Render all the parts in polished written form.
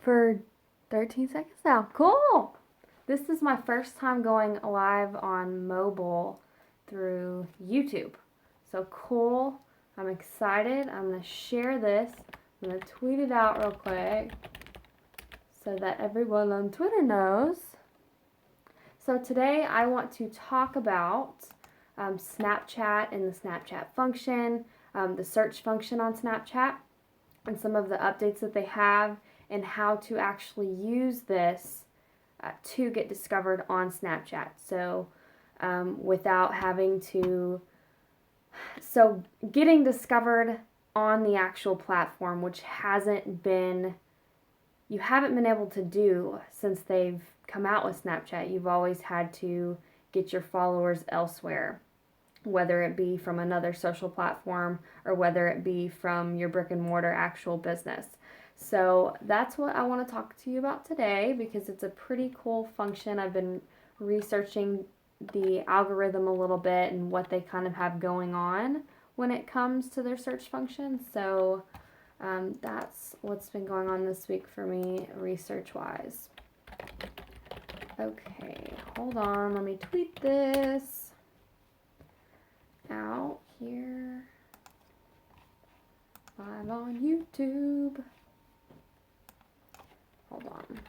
for 13 seconds now. Cool. This is my first time going live on mobile through YouTube. So cool. I'm excited. I'm going to share this. I'm going to tweet it out real quick so that everyone on Twitter knows. So today I want to talk about Snapchat and the Snapchat function, the search function on Snapchat, and some of the updates that they have, and how to actually use this to get discovered on Snapchat. So without having to, so getting discovered on the actual platform, which you haven't been able to do since they've come out with Snapchat. You've always had to get your followers elsewhere, whether it be from another social platform or whether it be from your brick and mortar actual business. So that's what I want to talk to you about today because it's a pretty cool function. I've been researching the algorithm a little bit and what they kind of have going on when it comes to their search function. So that's what's been going on this week for me research-wise. Okay, hold on. Let me tweet this out here. Live on YouTube. Hold on.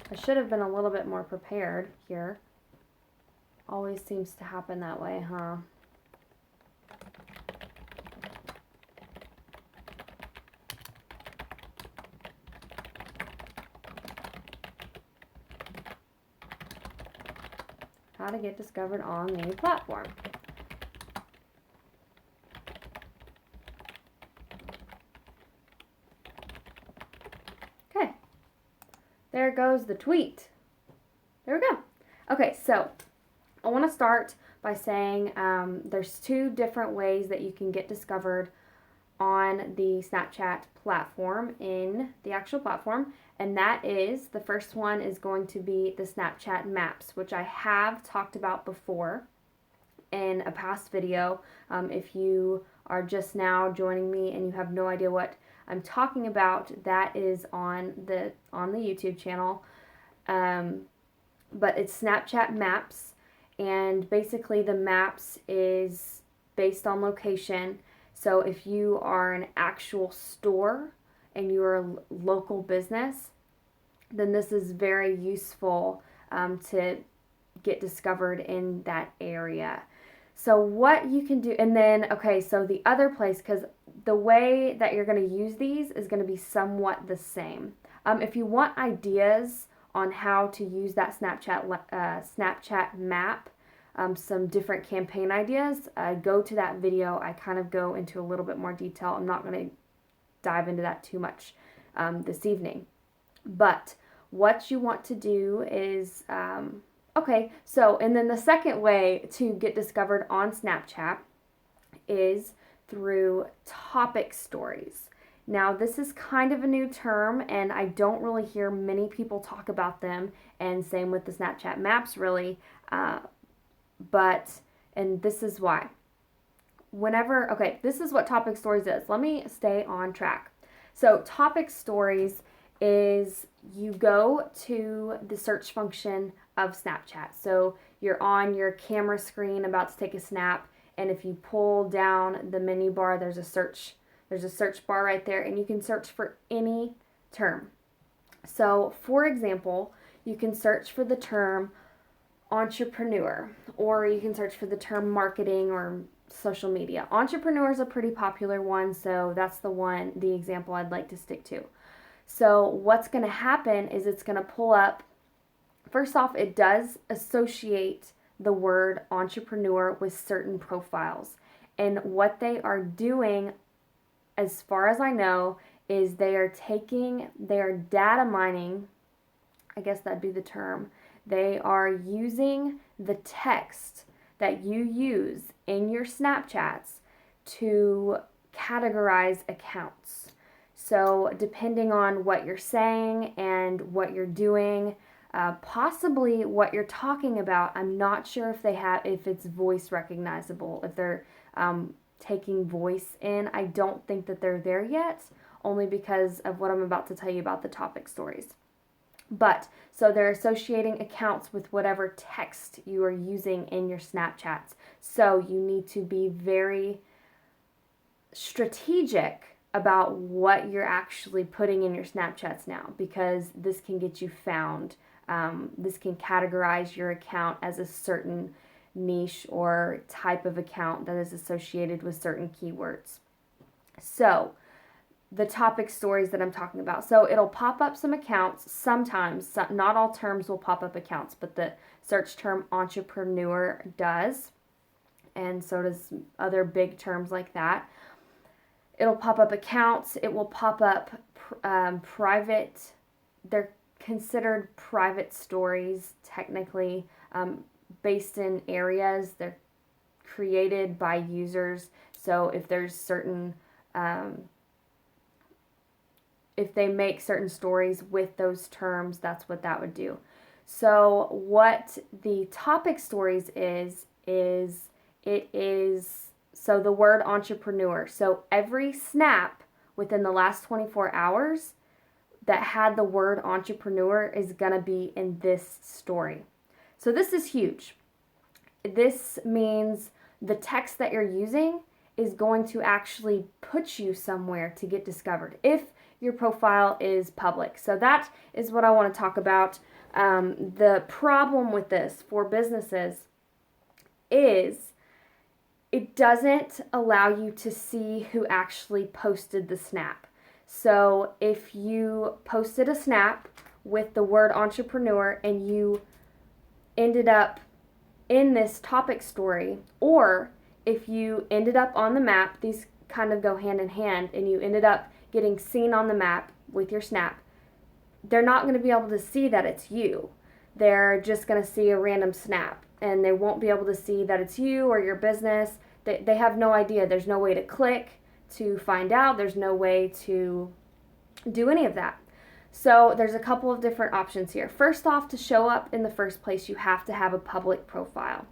I should have been a little bit more prepared here. Always seems to happen that way, huh? How to get discovered on the platform. Okay. There goes the tweet. There we go. Okay, so I want to start by saying there's two different ways that you can get discovered on the Snapchat platform in the actual platform, and that is, the first one is going to be the Snapchat Maps, which I have talked about before in a past video. If you are just now joining me and you have no idea what I'm talking about, that is on the YouTube channel. But it's Snapchat Maps, and basically the maps is based on location. So if you are an actual store and you're a local business, then this is very useful to get discovered in that area. So what you can do, and then, okay, so the other place, because the way that you're going to use these is going to be somewhat the same. If you want ideas on how to use that Snapchat map, some different campaign ideas, go to that video. I kind of go into a little bit more detail. I'm not going to dive into that too much this evening. But what you want to do is, okay, so, and then the second way to get discovered on Snapchat is through topic stories. Now, this is kind of a new term, and I don't really hear many people talk about them, and same with the Snapchat Maps, really. And this is why. Okay, this is what topic stories is. Let me stay on track. So topic stories is you go to the search function of Snapchat. So you're on your camera screen about to take a snap, and if you pull down the menu bar, there's a search bar right there, and you can search for any term. So for example, you can search for the term entrepreneur, or you can search for the term marketing or social media. Entrepreneur is a pretty popular one, so that's the example I'd like to stick to. So what's going to happen is it's going to pull up, first off, it does associate the word entrepreneur with certain profiles. And what they are doing, as far as I know, is they are data mining, I guess that'd be the term. They are using the text that you use in your Snapchats to categorize accounts. So depending on what you're saying and what you're doing, Possibly what you're talking about. I'm not sure if it's voice recognizable, if they're taking voice in. I don't think that they're there yet, only because of what I'm about to tell you about the topic stories. But so they're associating accounts with whatever text you are using in your Snapchats. So you need to be very strategic about what you're actually putting in your Snapchats now, because this can get you found. This can categorize your account as a certain niche or type of account that is associated with certain keywords. So the topic stories that I'm talking about. So it'll pop up some accounts sometimes. Not all terms will pop up accounts, but the search term entrepreneur does. And so does other big terms like that. It'll pop up accounts. It will pop up private. They're considered private stories, technically, based in areas. They're created by users. So if there's certain if they make certain stories with those terms, that's what that would do. So what the topic stories is so the word entrepreneur. So every snap within the last 24 hours that had the word entrepreneur is going to be in this story. So this is huge. This means the text that you're using is going to actually put you somewhere to get discovered if your profile is public. So that is what I want to talk about. The problem with this for businesses is it doesn't allow you to see who actually posted the snap. So if you posted a snap with the word entrepreneur and you ended up in this topic story, or if you ended up on the map, these kind of go hand in hand, and you ended up getting seen on the map with your snap, they're not going to be able to see that it's you. They're just going to see a random snap, and they won't be able to see that it's you or your business. They have no idea. There's no way to click to find out. There's no way to do any of that. So there's a couple of different options here. First off, to show up in the first place, you have to have a public profile.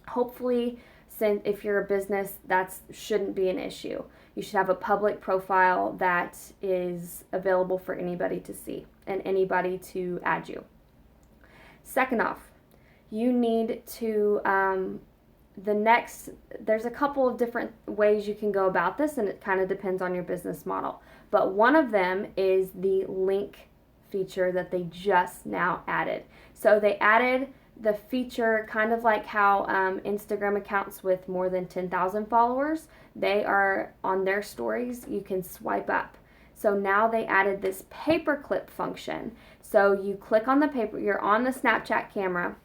Hopefully, since if you're a business, that shouldn't be an issue. You should have a public profile that is available for anybody to see and anybody to add you. Second off, you need to, there's a couple of different ways you can go about this, and it kind of depends on your business model. But one of them is the link feature that they just now added. So they added the feature kind of like how Instagram accounts with more than 10,000 followers, they are on their stories, you can swipe up. So now they added this paperclip function. So you click on the paper, you're on the Snapchat camera,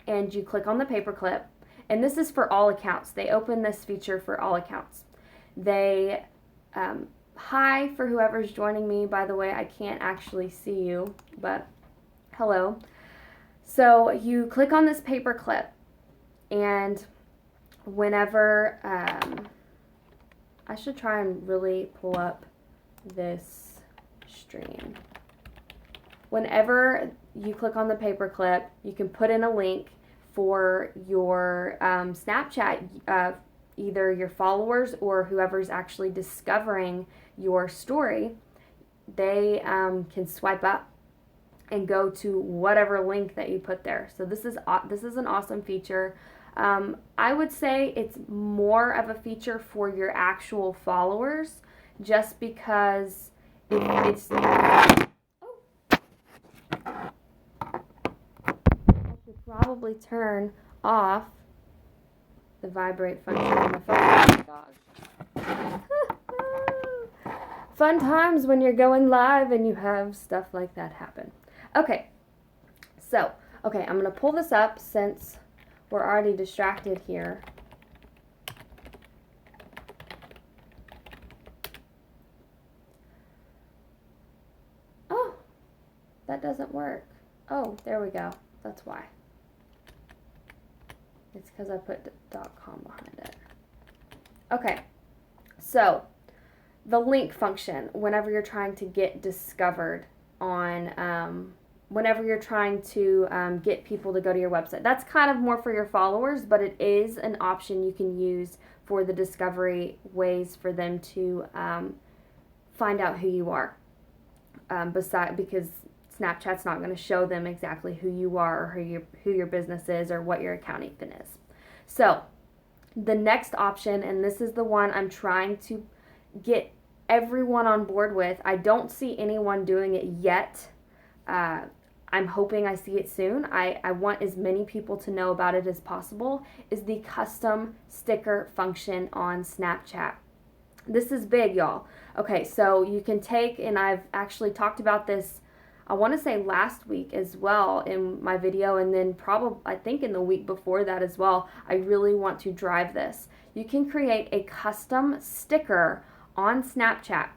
and you click on the paperclip, and this is for all accounts. They open this feature for all accounts. They, hi for whoever's joining me, by the way, I can't actually see you, but hello. So you click on this paperclip, and whenever, I should try and really pull up this stream. Whenever you click on the paperclip, you can put in a link for your Snapchat, either your followers or whoever's actually discovering your story. They can swipe up and go to whatever link that you put there. So this is an awesome feature. I would say it's more of a feature for your actual followers, just because it's. I should probably turn off the vibrate function on the phone. Oh my gosh. Fun times when you're going live and you have stuff like that happen. Okay, I'm going to pull this up since we're already distracted here. Oh, that doesn't work. Oh, there we go. That's why. It's because I put .com behind it. Okay, so the link function, whenever you're trying to get discovered on whenever you're trying to get people to go to your website. That's kind of more for your followers, but it is an option you can use for the discovery ways for them to find out who you are. Because Snapchat's not going to show them exactly who you are or who your business is or what your account even is. So the next option, and this is the one I'm trying to get everyone on board with. I don't see anyone doing it yet. I'm hoping I see it soon. I want as many people to know about it as possible, is the custom sticker function on Snapchat. This is big, y'all. Okay, so you can take, and I've actually talked about this, I want to say last week as well in my video, and then probably, I think in the week before that as well. I really want to drive this. You can create a custom sticker on Snapchat,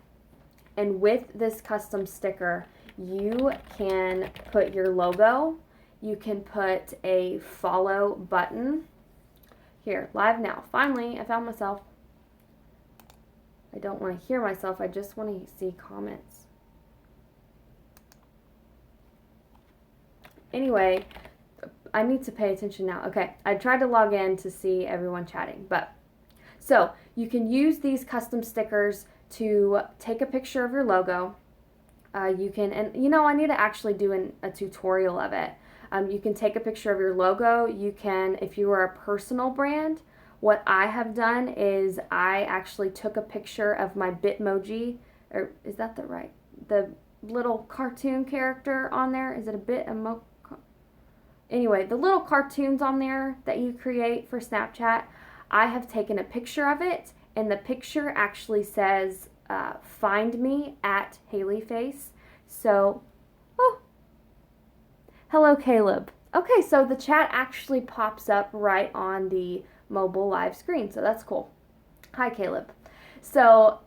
and with this custom sticker, you can put your logo, you can put a follow button. Here, live now. Finally, I found myself. I don't want to hear myself, I just want to see comments. Anyway, I need to pay attention now. Okay, I tried to log in to see everyone chatting, but so you can use these custom stickers to take a picture of your logo. You can, and you know, I need to actually do a tutorial of it. You can take a picture of your logo. You can, if you are a personal brand, what I have done is I actually took a picture of my Bitmoji, or is that the little cartoon character on there? Is it a Bitmo? Anyway, the little cartoons on there that you create for Snapchat, I have taken a picture of it, and the picture actually says, find me at HaleyFace. So, oh, hello Caleb. Okay, so the chat actually pops up right on the mobile live screen, so that's cool. Hi Caleb. So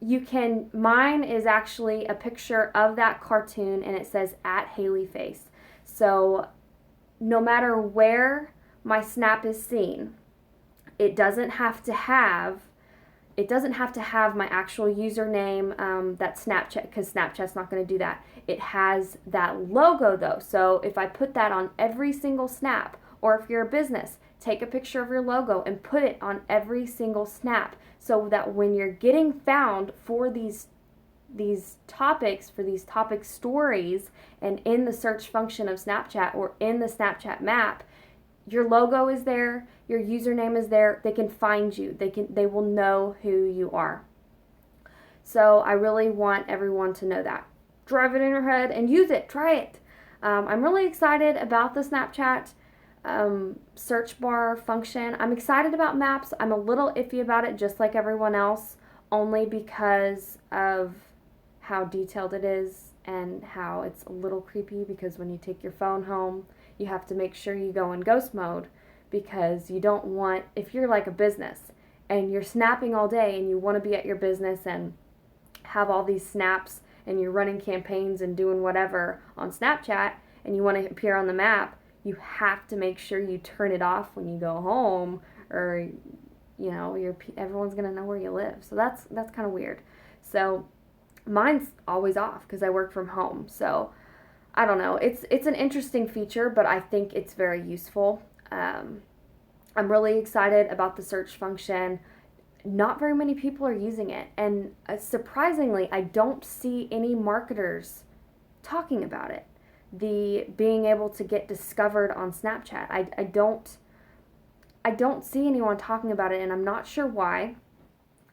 you can, mine is actually a picture of that cartoon, and it says at HaleyFace. So no matter where my snap is seen, it doesn't have to have my actual username, that Snapchat, because Snapchat's not going to do that. It has that logo though. So if I put that on every single snap, or if you're a business, take a picture of your logo and put it on every single snap, so that when you're getting found for these topics, for these topic stories, and in the search function of Snapchat or in the Snapchat map, your logo is there, your username is there, they can find you, they will know who you are. So I really want everyone to know that. Drive it in your head and use it, try it. I'm really excited about the Snapchat search bar function. I'm excited about maps. I'm a little iffy about it, just like everyone else, only because of how detailed it is and how it's a little creepy, because when you take your phone home, you have to make sure you go in ghost mode, because you don't want, if you're like a business and you're snapping all day and you want to be at your business and have all these snaps and you're running campaigns and doing whatever on Snapchat and you want to appear on the map, you have to make sure you turn it off when you go home, or you know, everyone's going to know where you live. So that's kind of weird. So mine's always off because I work from home. So I don't know. It's an interesting feature, but I think it's very useful. I'm really excited about the search function. Not very many people are using it, and surprisingly, I don't see any marketers talking about it. The being able to get discovered on Snapchat. I don't see anyone talking about it, and I'm not sure why.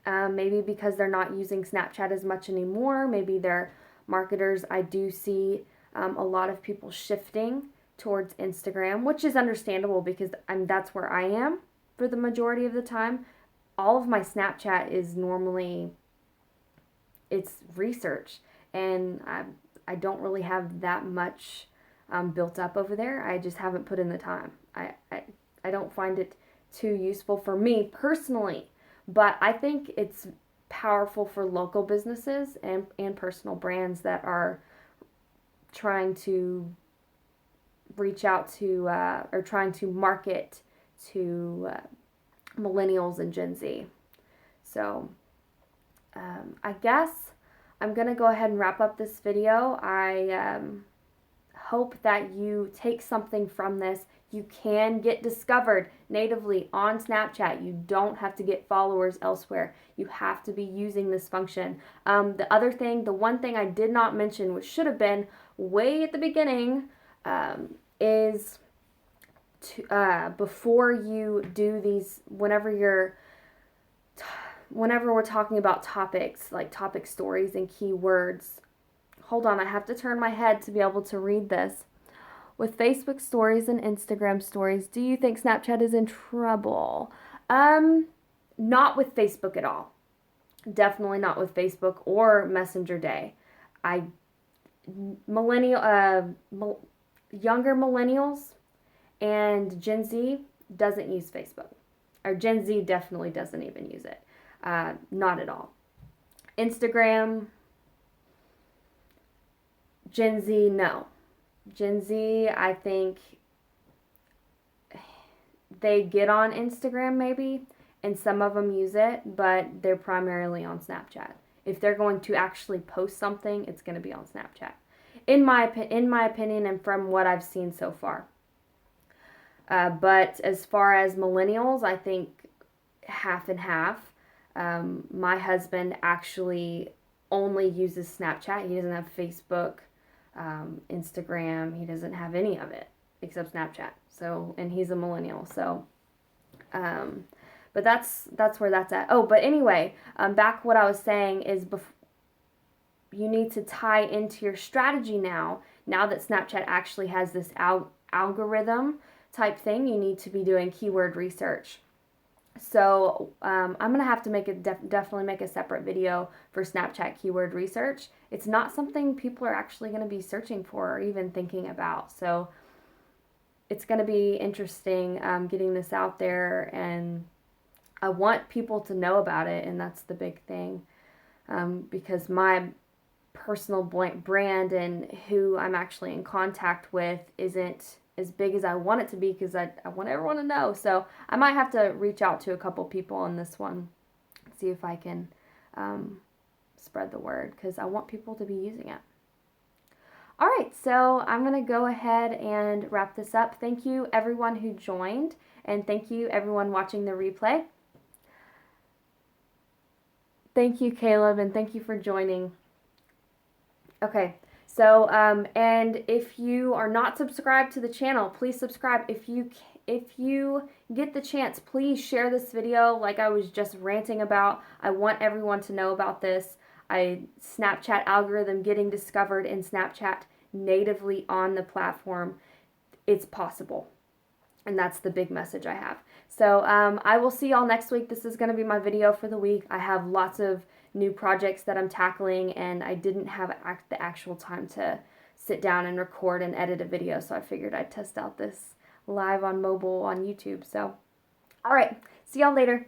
Maybe because they're not using Snapchat as much anymore. Maybe they're marketers. I do see a lot of people shifting towards Instagram, which is understandable because that's where I am for the majority of the time. All of my Snapchat is normally, it's research, and I don't really have that much built up over there. I just haven't put in the time. I don't find it too useful for me personally, but I think it's powerful for local businesses and personal brands that are trying to reach out to or trying to market to millennials and Gen Z. So I guess I'm going to go ahead and wrap up this video. I hope that you take something from this. You can get discovered natively on Snapchat. You don't have to get followers elsewhere. You have to be using this function. The one thing I did not mention, which should have been way at the beginning, is before you do these, whenever we're talking about topics, like topic stories and keywords. Hold on, I have to turn my head to be able to read this. With Facebook stories and Instagram stories, do you think Snapchat is in trouble? Not with Facebook at all. Definitely not with Facebook or Messenger Day. Younger millennials and Gen Z doesn't use Facebook. Or Gen Z definitely doesn't even use it. Not at all. Instagram, Gen Z, no. Gen Z, I think they get on Instagram maybe, and some of them use it, but they're primarily on Snapchat. If they're going to actually post something, it's going to be on Snapchat. In my opinion, and from what I've seen so far. But as far as millennials, I think half and half. My husband actually only uses Snapchat. He doesn't have Facebook, Instagram. He doesn't have any of it except Snapchat. So, and he's a millennial. So, but that's where that's at. Oh, but anyway, back what I was saying is you need to tie into your strategy now that Snapchat actually has this algorithm type thing. You need to be doing keyword research. So I'm going to have to definitely make a separate video for Snapchat keyword research. It's not something people are actually going to be searching for or even thinking about. So it's going to be interesting getting this out there, and I want people to know about it, and that's the big thing, because my personal brand and who I'm actually in contact with isn't as big as I want it to be, because I want everyone to know. So I might have to reach out to a couple people on this one, see if I can spread the word, because I want people to be using it. All right, so I'm going to go ahead and wrap this up. Thank you everyone who joined, and thank you everyone watching the replay. Thank you, Caleb, and thank you for joining. Okay. So, and if you are not subscribed to the channel, please subscribe. If you get the chance, please share this video like I was just ranting about. I want everyone to know about this. Snapchat algorithm getting discovered in Snapchat natively on the platform. It's possible. And that's the big message I have. So I will see y'all next week. This is going to be my video for the week. I have lots of new projects that I'm tackling, and I didn't have the actual time to sit down and record and edit a video, so I figured I'd test out this live on mobile on YouTube. So, all right, see y'all later.